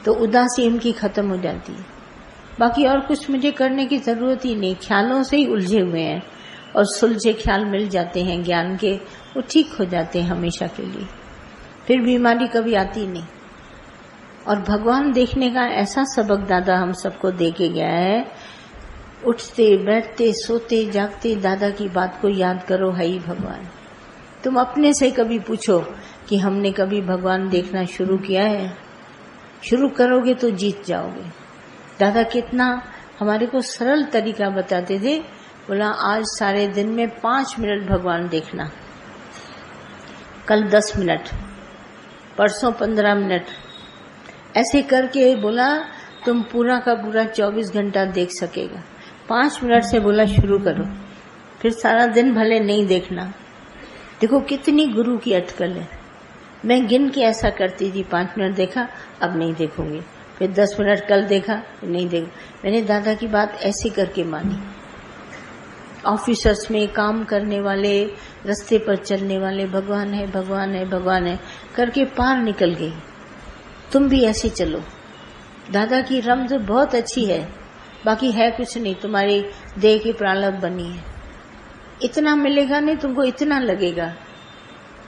तो उदासी इनकी खत्म हो जाती है। बाकी और कुछ मुझे करने की जरूरत ही नहीं, ख्यालों से ही उलझे हुए हैं और सुलझे ख्याल मिल जाते हैं ज्ञान के, वो ठीक हो जाते हैं हमेशा के लिए, फिर बीमारी कभी आती नहीं। और भगवान देखने का ऐसा सबक दादा हम सबको दे के गया है, उठते बैठते सोते जागते दादा की बात को याद करो, है ही भगवान। तुम अपने से कभी पूछो कि हमने कभी भगवान देखना शुरू किया है? शुरू करोगे तो जीत जाओगे। दादा कितना हमारे को सरल तरीका बताते थे, बोला आज सारे दिन में 5 मिनट भगवान देखना, कल 10 मिनट, परसों 15 मिनट, ऐसे करके बोला तुम पूरा का पूरा 24 घंटा देख सकेगा। 5 मिनट से बोला शुरू करो, फिर सारा दिन भले नहीं देखना। देखो कितनी गुरु की अटकल है। मैं गिन के ऐसा करती थी, 5 मिनट देखा, अब नहीं देखूंगी, फिर 10 मिनट कल देखा, नहीं देखा। मैंने दादा की बात ऐसे करके मानी। ऑफिसर्स में काम करने वाले, रास्ते पर चलने वाले, भगवान है भगवान है भगवान है करके पार निकल गई। तुम भी ऐसे चलो। दादा की रमज बहुत अच्छी है, बाकी है कुछ नहीं, तुम्हारी देह की प्रारब्ध बनी है। इतना मिलेगा नहीं तुमको, इतना लगेगा,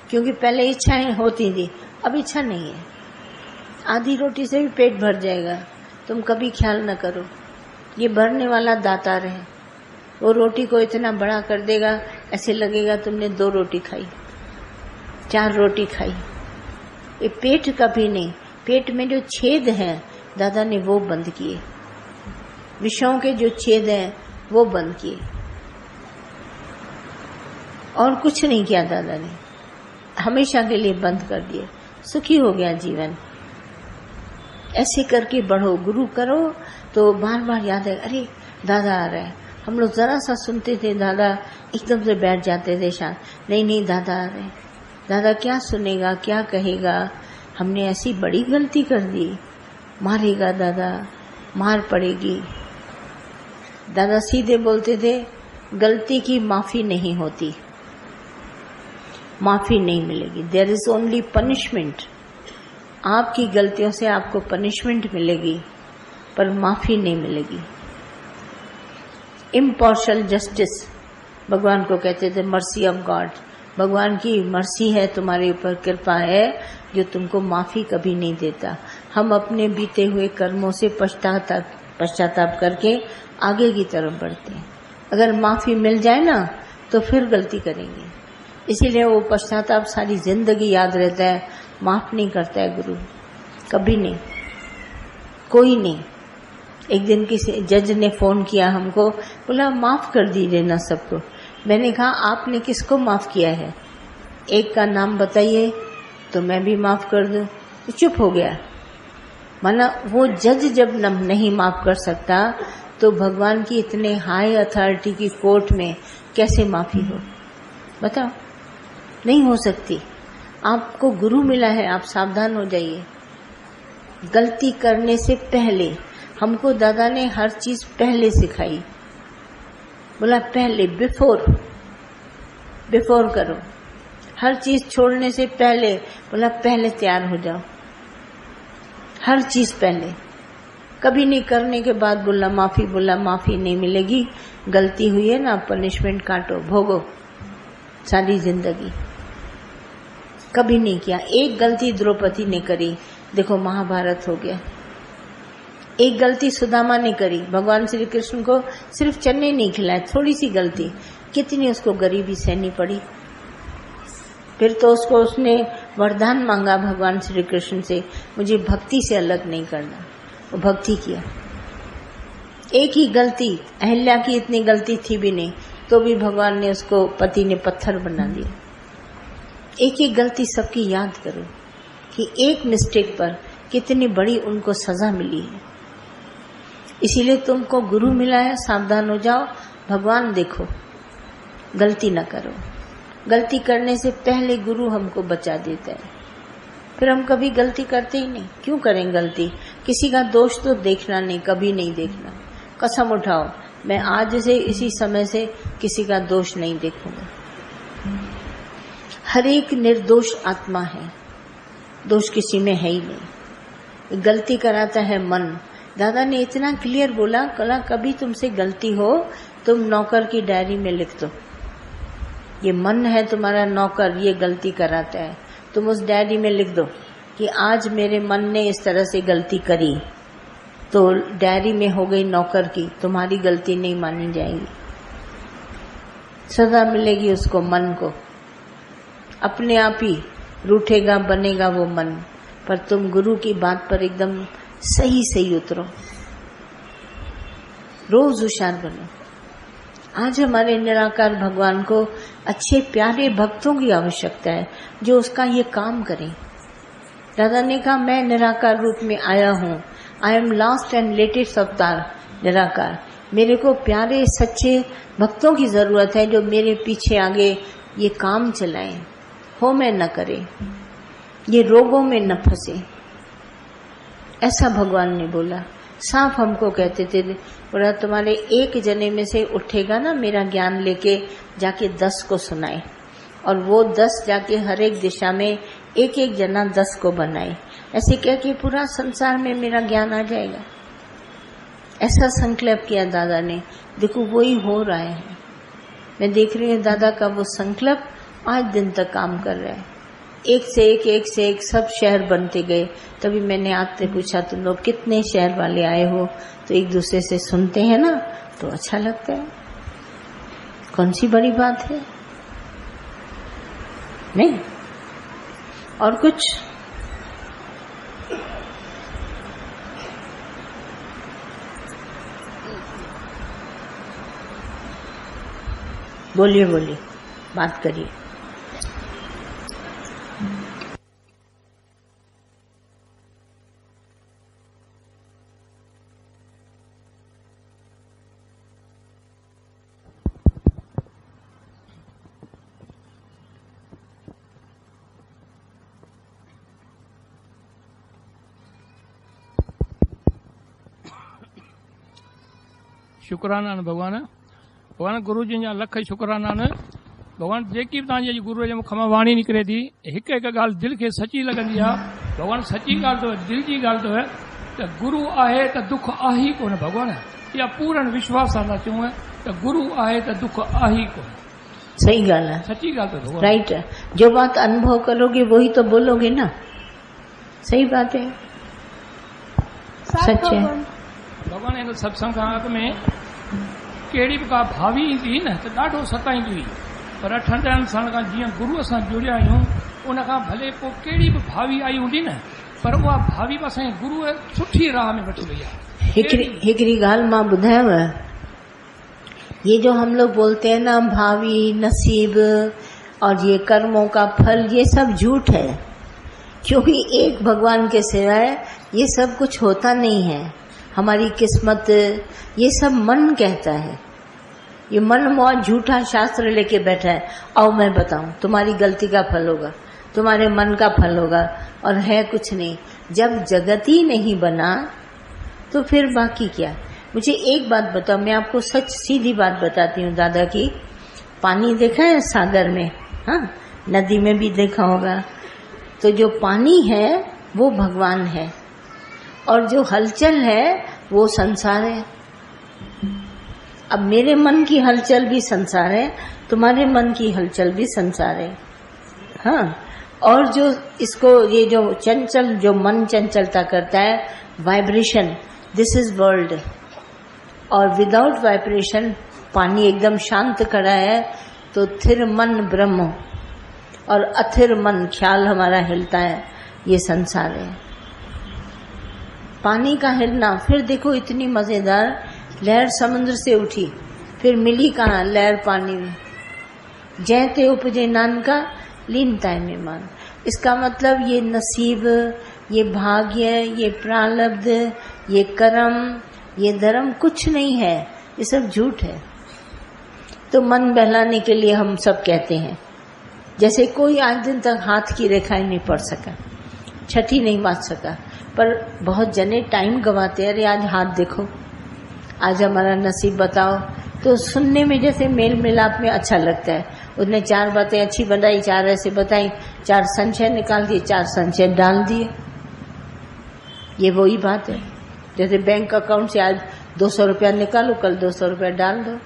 क्योंकि पहले इच्छाएं होती थी, अब इच्छा नहीं है। आधी रोटी से भी पेट भर जाएगा, तुम कभी ख्याल न करो। ये भरने वाला दातार है, वो रोटी को इतना बड़ा कर देगा, ऐसे लगेगा तुमने 2 रोटी खाई, 4 रोटी खाई। ये पेट कभी नहीं, पेट में जो छेद हैं दादा ने वो बंद किए, विषयों के जो छेद हैं वो बंद किए, और कुछ नहीं किया दादा ने, हमेशा के लिए बंद कर दिए। सुखी हो गया जीवन। ऐसे करके बढ़ो, गुरु करो तो बार बार याद है, अरे दादा आ रहा है। हम लोग जरा सा सुनते थे, दादा एकदम से बैठ जाते थे शांत, नहीं दादा आ रहे। दादा क्या सुनेगा, क्या कहेगा, हमने ऐसी बड़ी गलती कर दी, मारेगा दादा, मार पड़ेगी। दादा सीधे बोलते थे, गलती की माफी नहीं होती, माफी नहीं मिलेगी। There is only punishment. आपकी गलतियों से आपको पनिशमेंट मिलेगी, पर माफी नहीं मिलेगी। इम्पार्शियल जस्टिस भगवान को कहते थे, मर्सी ऑफ गॉड। भगवान की मर्सी है, तुम्हारे ऊपर कृपा है, जो तुमको माफी कभी नहीं देता। हम अपने बीते हुए कर्मों से पश्चाताप करके आगे की तरफ बढ़ते हैं। अगर माफी मिल जाए ना तो फिर गलती करेंगे, इसीलिए वो पश्चाताप सारी जिंदगी याद रहता है। माफ नहीं करता है गुरु, कभी नहीं, कोई नहीं। एक दिन किसी जज ने फोन किया हमको, बोला माफ कर दीजिए ना सबको। मैंने कहा आपने किसको माफ किया है, एक का नाम बताइए तो मैं भी माफ कर दूं। चुप हो गया। माना वो जज जब नहीं माफ कर सकता तो भगवान की इतने हाई अथॉरिटी की कोर्ट में कैसे माफी हो, बताओ, नहीं हो सकती। आपको गुरु मिला है, आप सावधान हो जाइए। गलती करने से पहले हमको दादा ने हर चीज पहले सिखाई। बोला पहले, बिफोर करो। हर चीज छोड़ने से पहले बोला पहले तैयार हो जाओ, हर चीज पहले। कभी नहीं करने के बाद बोला माफी नहीं मिलेगी। गलती हुई है ना, पनिशमेंट काटो, भोगो सारी जिंदगी। कभी नहीं किया। एक गलती द्रौपदी ने करी, देखो महाभारत हो गया। एक गलती सुदामा ने करी, भगवान श्री कृष्ण को सिर्फ चने नहीं खिलाए, थोड़ी सी गलती, कितनी उसको गरीबी सहनी पड़ी। फिर तो उसने वरदान मांगा भगवान श्री कृष्ण से, मुझे भक्ति से अलग नहीं करना। वो भक्ति किया। एक ही गलती, अहिल्या की इतनी गलती थी भी नहीं, तो भी भगवान ने उसको, पति ने पत्थर बना दिया। एक एक गलती सबकी याद करो कि एक मिस्टेक पर कितनी बड़ी उनको सजा मिली है। इसीलिए तुमको गुरु मिला है, सावधान हो जाओ, भगवान देखो, गलती न करो। गलती करने से पहले गुरु हमको बचा देता है, फिर हम कभी गलती करते ही नहीं। क्यों करें गलती? किसी का दोष तो देखना नहीं, कभी नहीं देखना। कसम उठाओ, मैं आज से इसी समय से किसी का दोष नहीं देखूंगा। हर एक निर्दोष आत्मा है, दोष किसी में है ही नहीं। गलती कराता है मन। दादा ने इतना क्लियर बोला, कला कभी तुमसे गलती हो तुम नौकर की डायरी में लिख दो, ये मन है तुम्हारा नौकर, ये गलती कराता है, तुम उस डायरी में लिख दो कि आज मेरे मन ने इस तरह से गलती करी, तो डायरी में हो गई नौकर की, तुम्हारी गलती नहीं मानी जाएगी, सजा मिलेगी उसको, मन को। अपने आप ही रूठेगा बनेगा वो मन, पर तुम गुरु की बात पर एकदम सही सही उतरो, रोज होशियार बनो। आज हमारे निराकार भगवान को अच्छे प्यारे भक्तों की आवश्यकता है जो उसका ये काम करें। दादा ने कहा मैं निराकार रूप में आया हूँ, I am last and latest अवतार निराकार, मेरे को प्यारे सच्चे भक्तों की जरूरत है जो मेरे पीछे आगे ये काम चलाएं, हो में न करे, ये रोगों में न फंसे। ऐसा भगवान ने बोला, साफ हमको कहते थे, बोला तुम्हारे एक जने में से उठेगा ना मेरा ज्ञान लेके जाके 10 को सुनाए, और वो 10 जाके हर एक दिशा में एक एक जना 10 को बनाए, ऐसे कह के पूरा संसार में मेरा ज्ञान आ जाएगा। ऐसा संकल्प किया दादा ने, देखो वही हो रहा है। मैं देख रही हूँ दादा का वो संकल्प आज दिन तक काम कर रहा है, एक से एक सब शहर बनते गए। तभी मैंने आपसे पूछा तुम लोग कितने शहर वाले आए हो, तो एक दूसरे से सुनते हैं ना तो अच्छा लगता है, कौन सी बड़ी बात है, नहीं और कुछ। बोलिए बोलिए, बात करिए। शुक्राना आहिनि भॻवान, भॻवान गुरू जी जा लख शुक्राना आहिनि। भॻवान जेकी बि तव्हांजी गुरूअ जे मुख मां वाणी निकिरे थी, हिकु हिकु ॻाल्हि दिलि खे सची लॻंदी आहे। भॻवान सची ॻाल्हि अथव, दिलि जी ॻाल्हि अथव त गुरू आहे त दुख आहे ई कोन। भॻवान इहा पूर्ण विश्वास सां था चऊं त गुरू आहे त दुख आहे ई कोन। सही ॻाल्हि है, सची ॻाल्हि अथव, राइट है। जो बात अनुभव करोगे वही तो बोलोगे ना, सही बात है, सच है। भॻवान हिन सत्संग खां अॻ में कहिड़ी बि का भावी ईंदी न त ॾाढो सताईंदी हुई, पर 8 साल खां जीअं गुरूअ सां जुड़िया आहियूं, उन खां भले पोइ कहिड़ी बि भावी आई हूंदी न, पर उहा भावी बि असांजे गुरूअ सुठी राह में वठी वई आहे। हिकिड़ी ॻाल्हि मां ॿुधायांव, ये जो हम लोग बोलते हैं ना भावी नसीब और ये कर्मों का फल, ये सब झूठ है, क्योंकि एक भगवान के सिवाय ये सब कुछ होता नहीं है। हमारी किस्मत ये सब मन कहता है, ये मन बहुत झूठा शास्त्र लेके बैठा है। आओ मैं बताऊं, तुम्हारी गलती का फल होगा, तुम्हारे मन का फल होगा, और है कुछ नहीं। जब जगत ही नहीं बना तो फिर बाकी क्या। मुझे एक बात बताओ, मैं आपको सच सीधी बात बताती हूँ दादा की। पानी देखा है सागर में, हाँ, नदी में भी देखा होगा, तो जो पानी है वो भगवान है, और जो हलचल है वो संसार है। अब मेरे मन की हलचल भी संसार है, तुम्हारे मन की हलचल भी संसार है, हाँ। और जो इसको ये जो चंचल, जो मन चंचलता करता है, वाइब्रेशन, दिस इज वर्ल्ड। और विदाउट वाइब्रेशन पानी एकदम शांत खड़ा है, तो थिर मन ब्रह्म, और अथिर मन ख्याल हमारा हिलता है, ये संसार है। पानी का हिलना, फिर देखो इतनी मजेदार लहर समुद्र से उठी, फिर मिली कहाँ लहर पानी में। जैते उपजे नानका लीनता में मान। इसका मतलब ये नसीब, ये भाग्य, ये प्रारब्ध, ये कर्म, ये धर्म कुछ नहीं है, ये सब झूठ है। तो मन बहलाने के लिए हम सब कहते हैं, जैसे कोई आज दिन तक हाथ की रेखाएं नहीं पढ़ सका, छठी नहीं बांध सका, पर बहुत जने टाइम गवाते हैं, अरे आज हाथ देखो, आज हमारा नसीब बताओ। तो सुनने में जैसे मेल मिलाप में अच्छा लगता है। उसने 4 बातें अच्छी बताई, 4 ऐसे बताई, 4 संशय निकाल दिए, 4 संशय डाल दिए। ये वही बात है, जैसे बैंक अकाउंट से आज 200 रुपया निकालो, कल 200 रुपया डाल दो,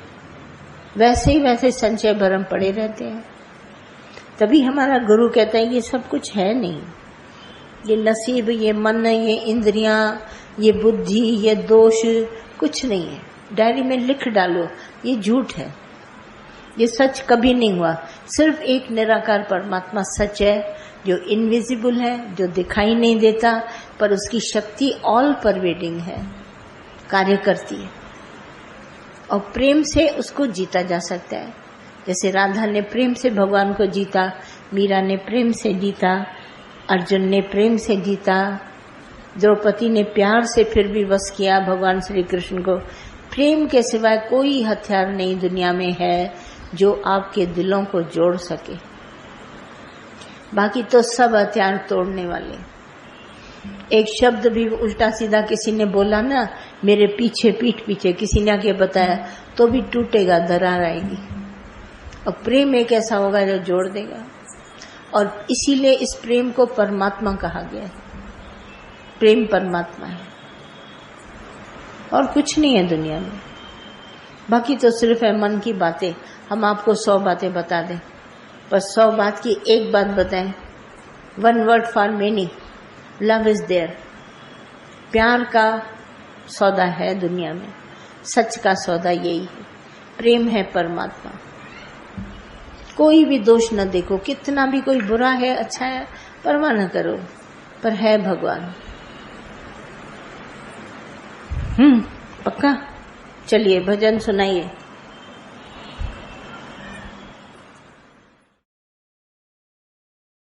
वैसे ही वैसे संचय भरम पड़े रहते हैं। तभी हमारा गुरु कहता है ये सब कुछ है नहीं, ये नसीब, ये मन, ये इंद्रियां, ये बुद्धि, ये दोष कुछ नहीं है। डायरी में लिख डालो, ये झूठ है, ये सच कभी नहीं हुआ। सिर्फ एक निराकार परमात्मा सच है, जो इनविजिबल है, जो दिखाई नहीं देता, पर उसकी शक्ति ऑल परवेडिंग है, कार्य करती है, और प्रेम से उसको जीता जा सकता है। जैसे राधा ने प्रेम से भगवान को जीता, मीरा ने प्रेम से जीता, अर्जुन ने प्रेम से जीता, द्रौपदी ने प्यार से फिर भी वश किया भगवान श्री कृष्ण को। प्रेम के सिवाय कोई हथियार नहीं दुनिया में है जो आपके दिलों को जोड़ सके, बाकी तो सब हथियार तोड़ने वाले। एक शब्द भी उल्टा सीधा किसी ने बोला ना, मेरे पीछे, पीठ पीछे किसी ने आके बताया, तो भी टूटेगा, दरार आएगी। और प्रेम एक ऐसा होगा जो जोड़ देगा, और इसीलिए इस प्रेम को परमात्मा कहा गया है। प्रेम परमात्मा है और कुछ नहीं है दुनिया में, बाकी तो सिर्फ है मन की बातें। हम आपको 100 बातें बता दें, पर 100 बात की एक बात बताएं, 1 word for many, love is there. प्यार का सौदा है दुनिया में, सच का सौदा यही है, प्रेम है परमात्मा। कोई भी दोष न देखो, कितना भी कोई बुरा है अच्छा है परवाह न करो, पर है भगवान। पक्का? चलिए भजन सुनाइए।